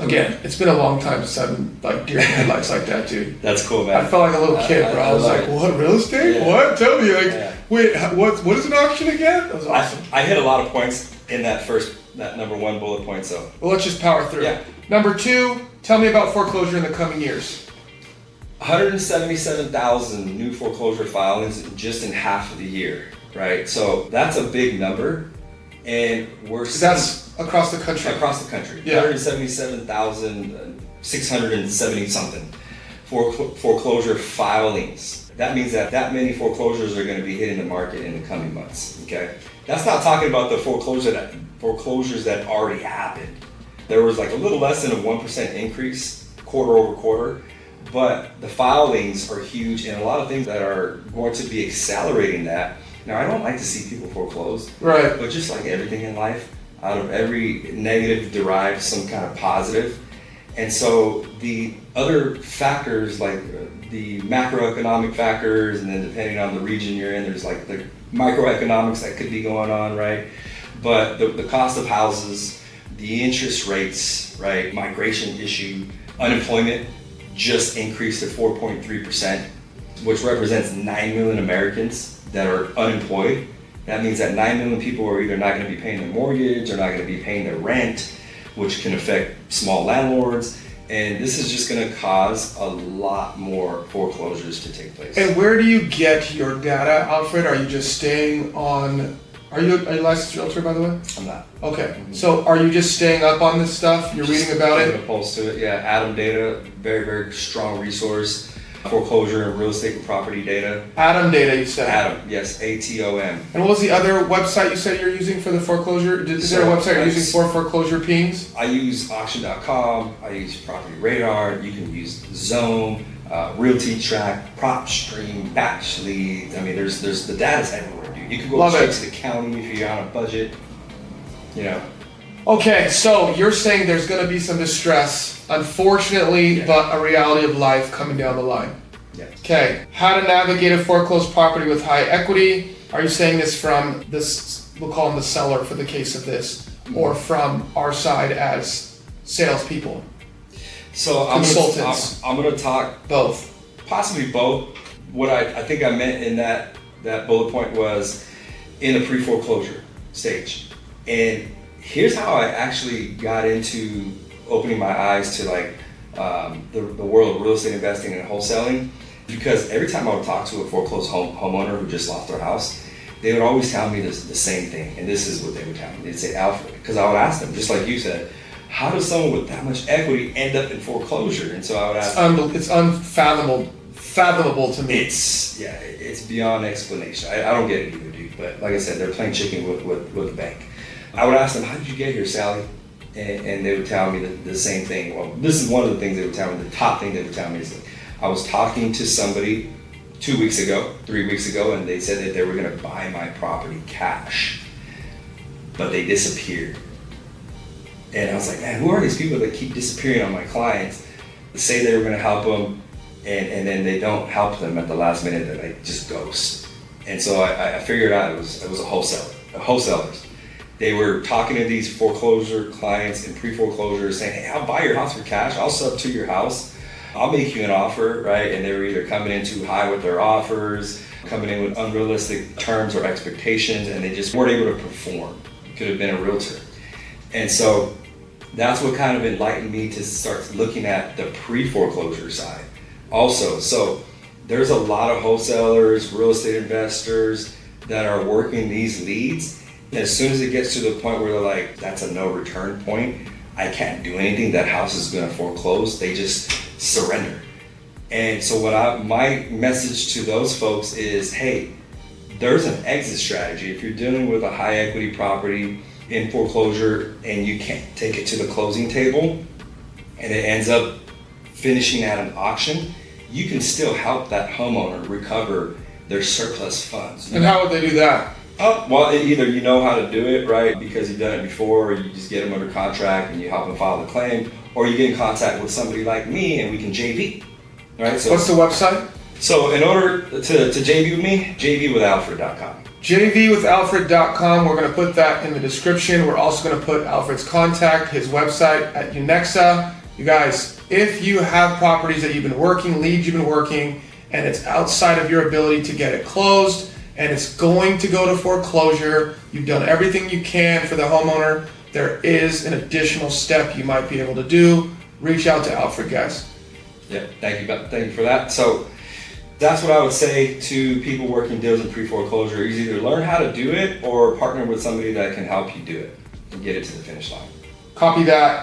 Again, it's been a long time since I've been like deer in headlights like that, dude. That's cool, man. I felt like a little kid, bro. I was like, what, real estate? Yeah. What? Tell me, like, Yeah. wait, what is an auction again? That was awesome. I hit a lot of points in that number one bullet point, so. Well, let's just power through. Yeah. Number 2, tell me about foreclosure in the coming years. 177,000 new foreclosure filings just in half of the year, right? So that's a big number, and That's across the country. across the country. Yeah. 177,670 something foreclosure filings. That means that many foreclosures are going to be hitting the market in the coming months. Okay, that's not talking about the foreclosures that already happened. There was like a little less than a 1% increase quarter over quarter. But the filings are huge, and a lot of things that are going to be accelerating that. Now, I don't like to see people foreclose, Right. but just like everything in life, out of every negative derives some kind of positive. And so the other factors, like the macroeconomic factors, and then depending on the region you're in, there's like the microeconomics that could be going on, right? But the cost of houses, the interest rates, right? Migration issue, unemployment just increased to 4.3%, which represents 9 million Americans that are unemployed. That means that 9 million people are either not going to be paying their mortgage or not going to be paying their rent, which can affect small landlords. And this is just going to cause a lot more foreclosures to take place. And where do you get your data, Alfred? Are you just staying on... Are you a licensed realtor, by the way? I'm not. Okay. So are you just staying up on this stuff? You're reading about it? Opposed to it, yeah. Adam Data, very, very strong resource. Foreclosure and real estate and property data. Adam Data, you said? Adam, yes, ATOM. And what was the other website you said you're using for the foreclosure? Is there a website you're using for foreclosure pings? I use auction.com, I use Property Radar, you can use Zone, Realty Track, PropStream, Batch Leads. I mean, there's the data's everywhere, dude. You can go straight to the county if you're on a budget, you know. Okay, so you're saying there's going to be some distress, unfortunately, but a reality of life coming down the line. Yeah. Okay, how to navigate a foreclosed property with high equity. Are you saying this from this, we'll call him the seller for the case of this, or from our side as salespeople? So Consultants. I'm going to talk Both. possibly both. What I think I meant in that bullet point was in the pre-foreclosure stage. And here's how I actually got into opening my eyes to like the world of real estate investing and wholesaling. Because every time I would talk to a foreclosed homeowner who just lost their house, they would always tell me the same thing. And this is what they would tell me. They'd say, Alfred, because I would ask them, just like you said, how does someone with that much equity end up in foreclosure? And so I would ask them, It's unfathomable to me. It's beyond explanation. I don't get it either, dude. But like I said, they're playing chicken with the bank. I would ask them, how did you get here, Sally? And they would tell me the same thing. Well, this is one of the things they would tell me. The top thing they would tell me is that I was talking to somebody 3 weeks ago, and they said that they were going to buy my property cash, but they disappeared. And I was like, man, who are these people that keep disappearing on my clients? They say they were going to help them, and then they don't help them at the last minute. They like just ghost. And so I figured out it was a wholesalers. They were talking to these foreclosure clients and pre-foreclosure saying, hey, I'll buy your house for cash. I'll sub to your house. I'll make you an offer, right? And they were either coming in too high with their offers, coming in with unrealistic terms or expectations, and they just weren't able to perform. Could have been a realtor. And so that's what kind of enlightened me to start looking at the pre-foreclosure side also. So there's a lot of wholesalers, real estate investors that are working these leads. As soon as it gets to the point where they're like, that's a no return point, I can't do anything, that house is gonna foreclose, they just surrender. And so my message to those folks is, hey, there's an exit strategy. If you're dealing with a high equity property in foreclosure and you can't take it to the closing table and it ends up finishing at an auction, you can still help that homeowner recover their surplus funds. And how would they do that? Well, either you know how to do it, right, because you've done it before, or you just get them under contract and you help them file the claim, or you get in contact with somebody like me and we can JV, right? So, what's the website? So in order to JV with me, jvwithalfred.com. jvwithalfred.com. We're going to put that in the description. We're also going to put Alfred's contact, his website at Unexa. You guys, if you have properties that you've been working, leads you've been working, and it's outside of your ability to get it closed, and it's going to go to foreclosure, you've done everything you can for the homeowner, there is an additional step you might be able to do. Reach out to Alfred, guys. Yeah, thank you for that. So that's what I would say to people working deals in pre-foreclosure is either learn how to do it or partner with somebody that can help you do it and get it to the finish line. Copy that.